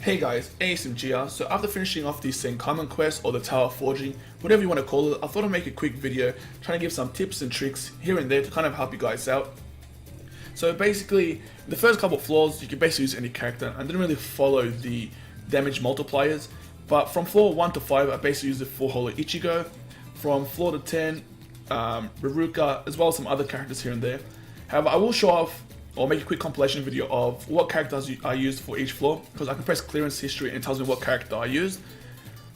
Hey guys, ASMG. So after finishing off the Senkaimon quest or the Tower Forging, whatever you want to call it, I thought I'd make a quick video trying to give some tips and tricks here and there to kind of help you guys out. So basically, the first couple of floors, you can basically use any character. I didn't really follow the damage multipliers, but from floor 1 to 5, I basically used the 4-holo Ichigo. From floor to 10, Ruruka, as well as some other characters here and there. However, I will show off or make a quick compilation video of what characters I used for each floor, because I can press clearance history and it tells me what character I used.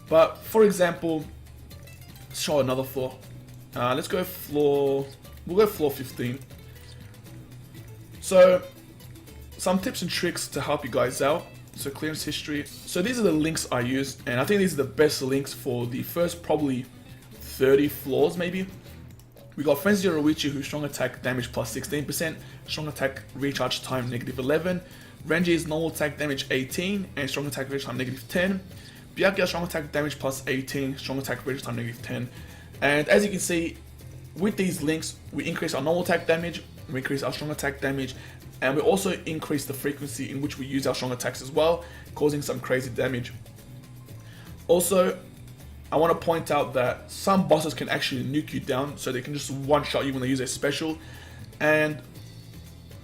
But for example, let's show another floor. We'll go floor 15. So some tips and tricks to help you guys out. So clearance history. So these are the links I used, and I think these are the best links for the first probably 30 floors maybe. We got Frenzy Roichi, who's strong attack damage plus 16%, strong attack recharge time -11. Renji's normal attack damage 18, and strong attack recharge time -10. Byakuya strong attack damage plus 18, strong attack recharge time -10. And as you can see, with these links, we increase our normal attack damage, we increase our strong attack damage, and we also increase the frequency in which we use our strong attacks as well, causing some crazy damage. Also, I want to point out that some bosses can actually nuke you down, so they can just one-shot you when they use a special. And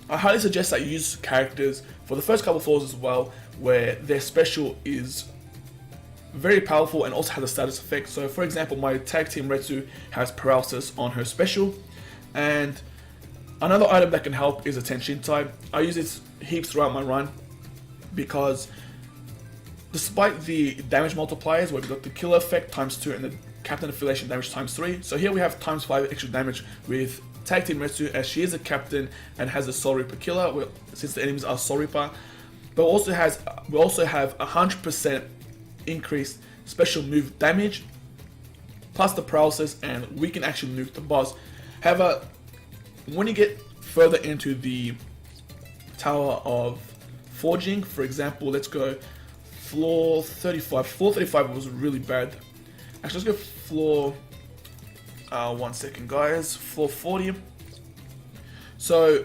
I highly suggest that you use characters for the first couple of floors as well, where their special is very powerful and also has a status effect. So for example, my tag team Retsu has paralysis on her special, and another item that can help is a Tenshintai. I use it heaps throughout my run because despite the damage multipliers, where we've got the killer effect ×2 and the captain affiliation damage ×3, so here we have ×5 extra damage with Tag Team Retsu, as she is a captain and has a Soul Reaper killer, well, since the enemies are Soul Reaper. But we also have 100% increased special move damage, plus the paralysis, and we can actually nuke the boss. However, when you get further into the Tower of Forging, for example, let's go floor 35. Floor 35 was really bad. Actually, let's go floor, one second guys, floor 40. So,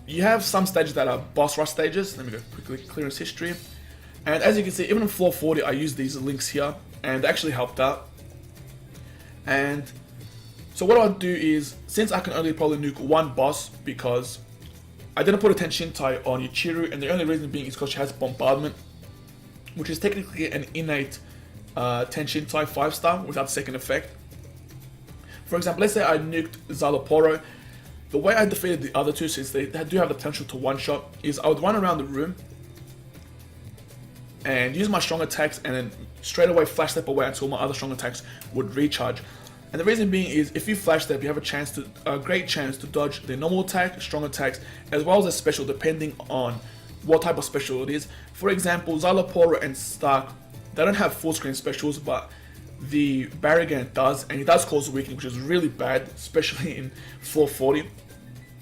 you have some stages that are boss rush stages. Let me go quickly, clearance history. And as you can see, even in floor 40, I used these links here, and they actually helped out. And so what I'll do is, since I can only probably nuke one boss, because I didn't put a Tenshintai on Yuchiru, and the only reason being is because she has Bombardment, which is technically an innate Tenshintai 5-star without second effect. For example, let's say I nuked Zaloporo. The way I defeated the other two, since they do have the potential to one-shot, is I would run around the room and use my strong attacks, and then straight away flash step away until my other strong attacks would recharge. And the reason being is, if you flash step, you have a great chance to dodge the normal attack, strong attacks, as well as a special, depending on what type of special it is. For example, Zaloporo and Stark, they don't have full screen specials, but the Barrigan does, and it does cause weakening, which is really bad, especially in floor 40.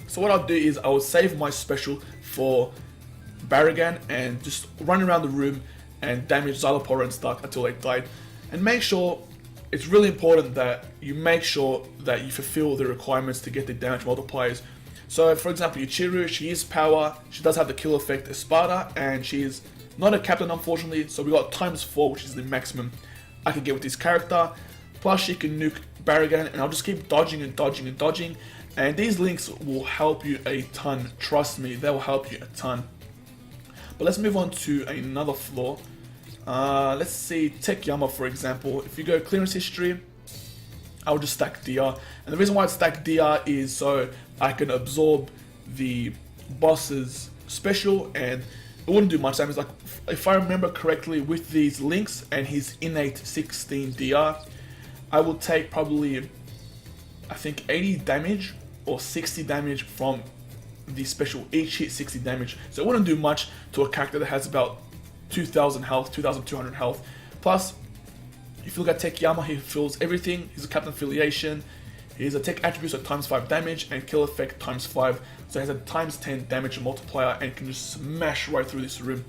So what I'll do is I will save my special for Barrigan and just run around the room and damage Zaloporo and Stark until they died. And make sure, it's really important that you make sure that you fulfill the requirements to get the damage multipliers. So for example, Yuchiru, she is power, she does have the kill effect Espada, and she is not a captain unfortunately, so we got ×4, which is the maximum I can get with this character. Plus she can nuke Barrigan, and I'll just keep dodging and dodging and dodging, and these links will help you a ton, trust me, they will help you a ton. But let's move on to another floor. Let's see, Tekiyama for example. If you go clearance history, I'll just stack DR. And the reason why I stack DR is so I can absorb the boss's special, and it wouldn't do much damage. Like, if I remember correctly, with these links and his innate 16 DR, I will take probably, I think 80 damage or 60 damage from the special. Each hit 60 damage. So it wouldn't do much to a character that has about 2000 health, 2200 health. Plus, if you look at Tekiyama, he fills everything. He's a captain affiliation. His attack attributes are ×5 damage and kill effect ×5. So he has a ×10 damage multiplier and can just smash right through this room.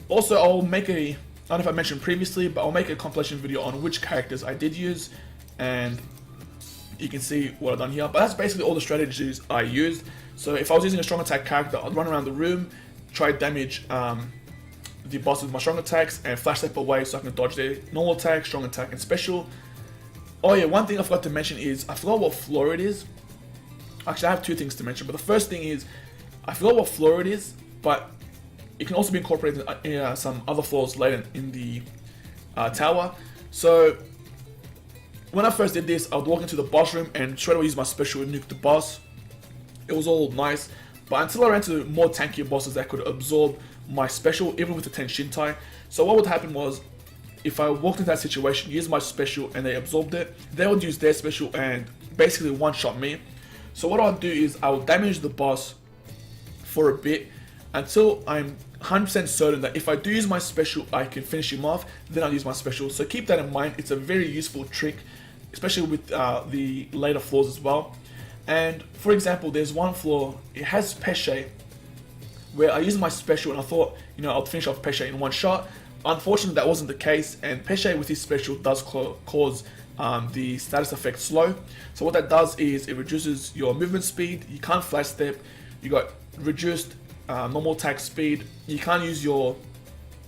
Also, I'll make a, I don't know if I mentioned previously, but I'll make a compilation video on which characters I did use, and you can see what I've done here. But that's basically all the strategies I used. So if I was using a strong attack character, I'd run around the room, try to damage the boss with my strong attacks and flash step away so I can dodge their normal attack, strong attack, and special. Oh yeah, one thing I forgot to mention is I forgot what floor it is. Actually, I have two things to mention, but the first thing is I forgot what floor it is, but it can also be incorporated in some other floors later in the tower. So when I first did this, I would walk into the boss room and straight away use my special and nuke the boss. It was all nice, but until I ran into more tankier bosses that could absorb my special, even with the 10 Shintai. So what would happen was, if I walked into that situation, used my special and they absorbed it, they would use their special and basically one-shot me. So what I'll do is I will damage the boss for a bit until I'm 100% certain that if I do use my special, I can finish him off, then I'll use my special. So keep that in mind. It's a very useful trick, especially with the later floors as well. And for example, there's one floor, it has Peshe, where I used my special and I thought, you know, I'll finish off Peshe in one shot. Unfortunately, that wasn't the case, and Peshe with his special does cause the status effect slow. So what that does is it reduces your movement speed, you can't flash step, you got reduced normal attack speed, you can't use your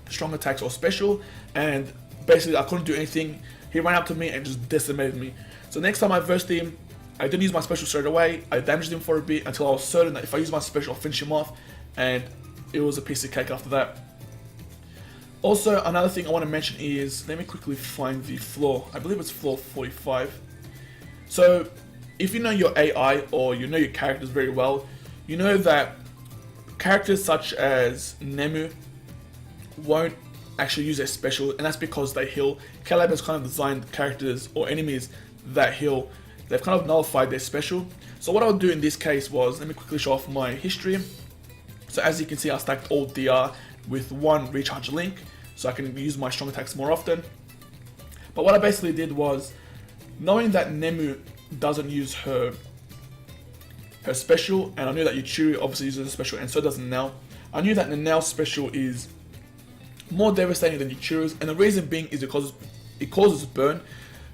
strong attacks or special, and basically I couldn't do anything. He ran up to me and just decimated me. So next time I versed him, I didn't use my special straight away, I damaged him for a bit until I was certain that if I use my special I'll finish him off, and it was a piece of cake after that. Also, another thing I want to mention is, let me quickly find the floor, I believe it's floor 45. So, if you know your AI or you know your characters very well, you know that characters such as Nemu won't actually use their special, and that's because they heal. Caleb has kind of designed characters or enemies that heal. They've kind of nullified their special. So what I'll do in this case was, let me quickly show off my history. So as you can see, I stacked all DR with one recharge link, so I can use my strong attacks more often. But what I basically did was, knowing that Nemu doesn't use her special, and I knew that Yuchiri obviously uses her special, and so does Nanao. I knew that Nanao's special is more devastating than Yuchiri's, and the reason being is because it causes burn.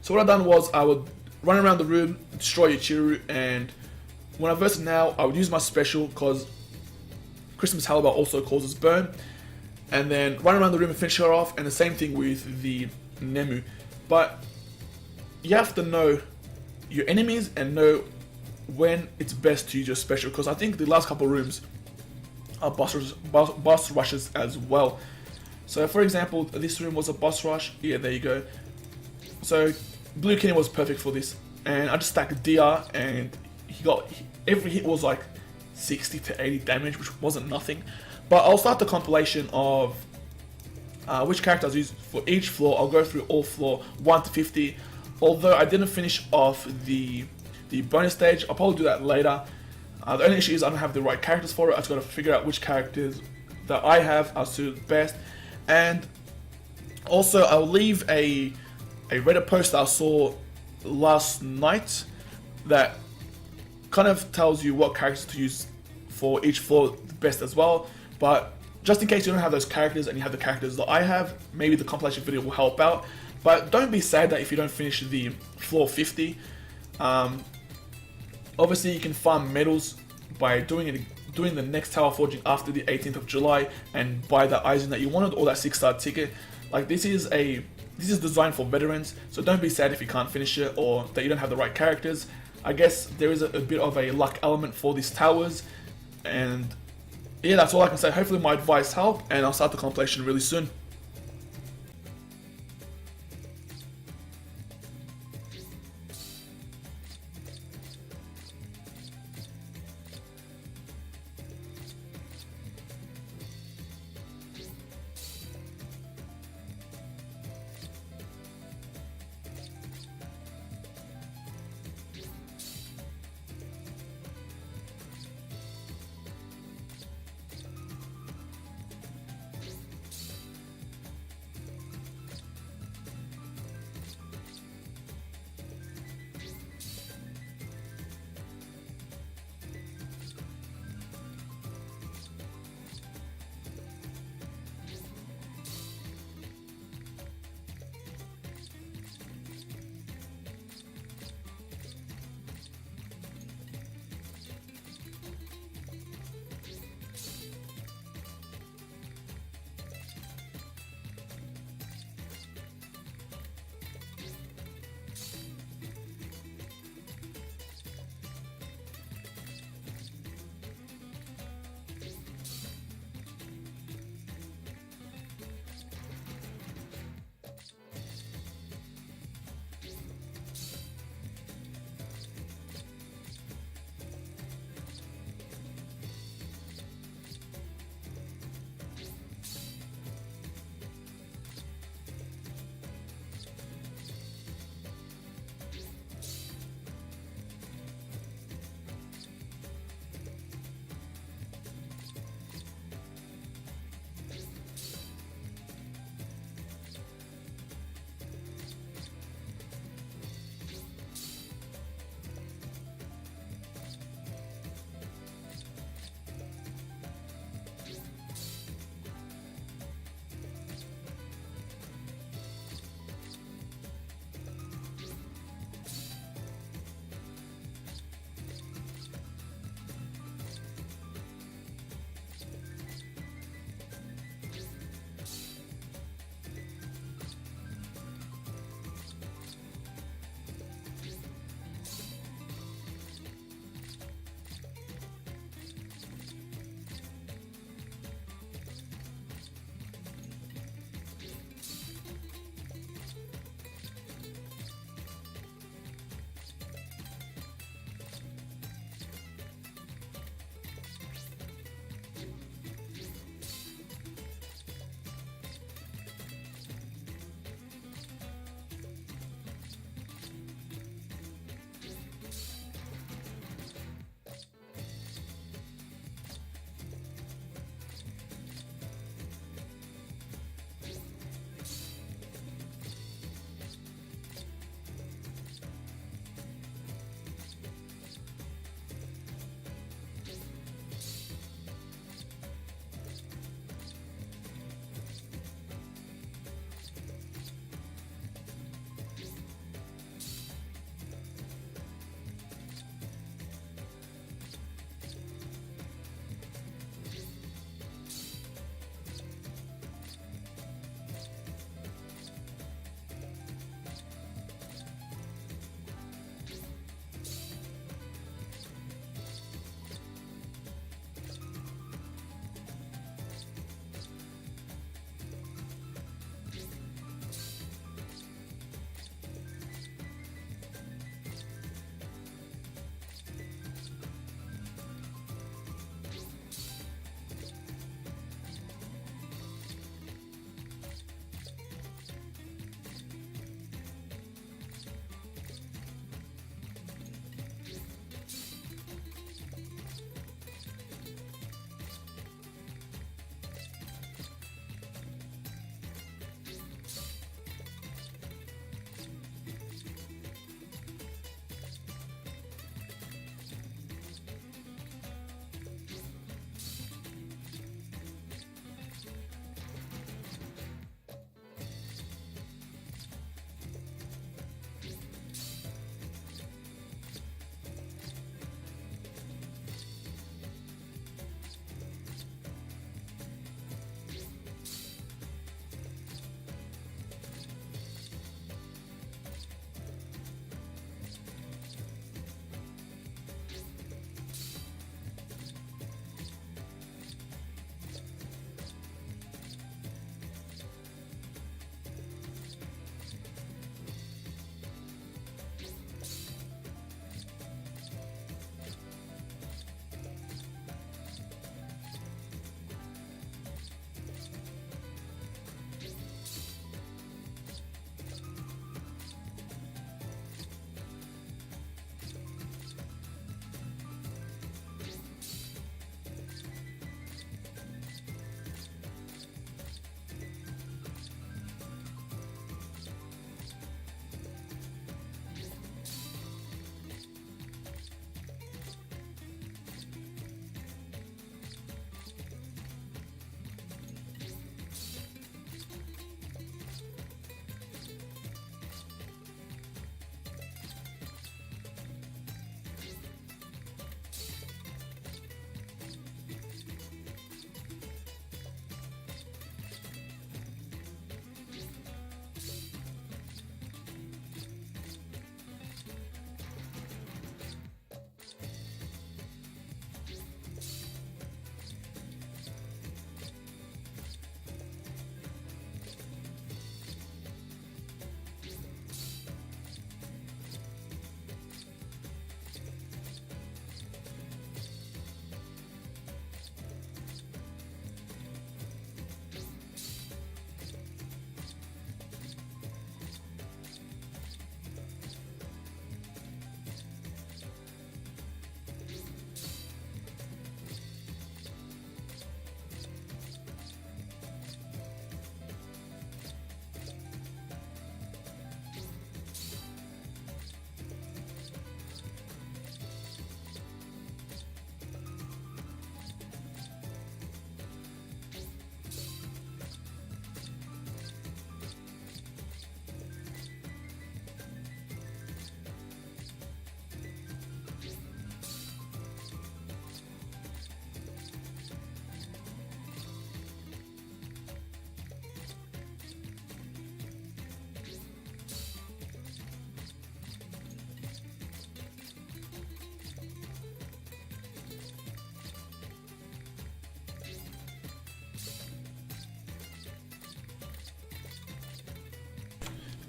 So what I done was I would run around the room, destroy Yuchiri, and when I versed Nanao, I would use my special because Christmas Halibut also causes burn, and then run around the room and finish her off, and the same thing with the Nemu. But you have to know your enemies and know when it's best to use your special, because I think the last couple of rooms are boss rushes as well. So for example, this room was a boss rush. Yeah, there you go. So Blue Kenny was perfect for this, and I just stacked DR, and every hit was like 60 to 80 damage, which wasn't nothing. But I'll start the compilation of which characters I use for each floor. I'll go through all floor 1 to 50. Although I didn't finish off the bonus stage, I'll probably do that later. The only issue is I don't have the right characters for it. I just got to figure out which characters that I have are suited best. And also I'll leave a Reddit post that I saw last night that kind of tells you what characters to use for each floor the best as well. But just in case you don't have those characters and you have the characters that I have, maybe the compilation video will help out. But don't be sad that if you don't finish the floor 50. Obviously you can farm medals by doing the next tower forging after the 18th of July and buy that Aizen that you wanted or that 6-star ticket. Like this is designed for veterans, so don't be sad if you can't finish it or that you don't have the right characters. I guess there is a bit of a luck element for these towers, and yeah, that's all I can say. Hopefully my advice helped, and I'll start the compilation really soon.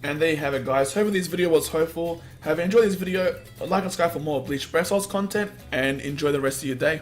And there you have it, guys. Hopefully this video was helpful. Have you enjoyed this video? Like and subscribe for more Bleach Breath content, and enjoy the rest of your day.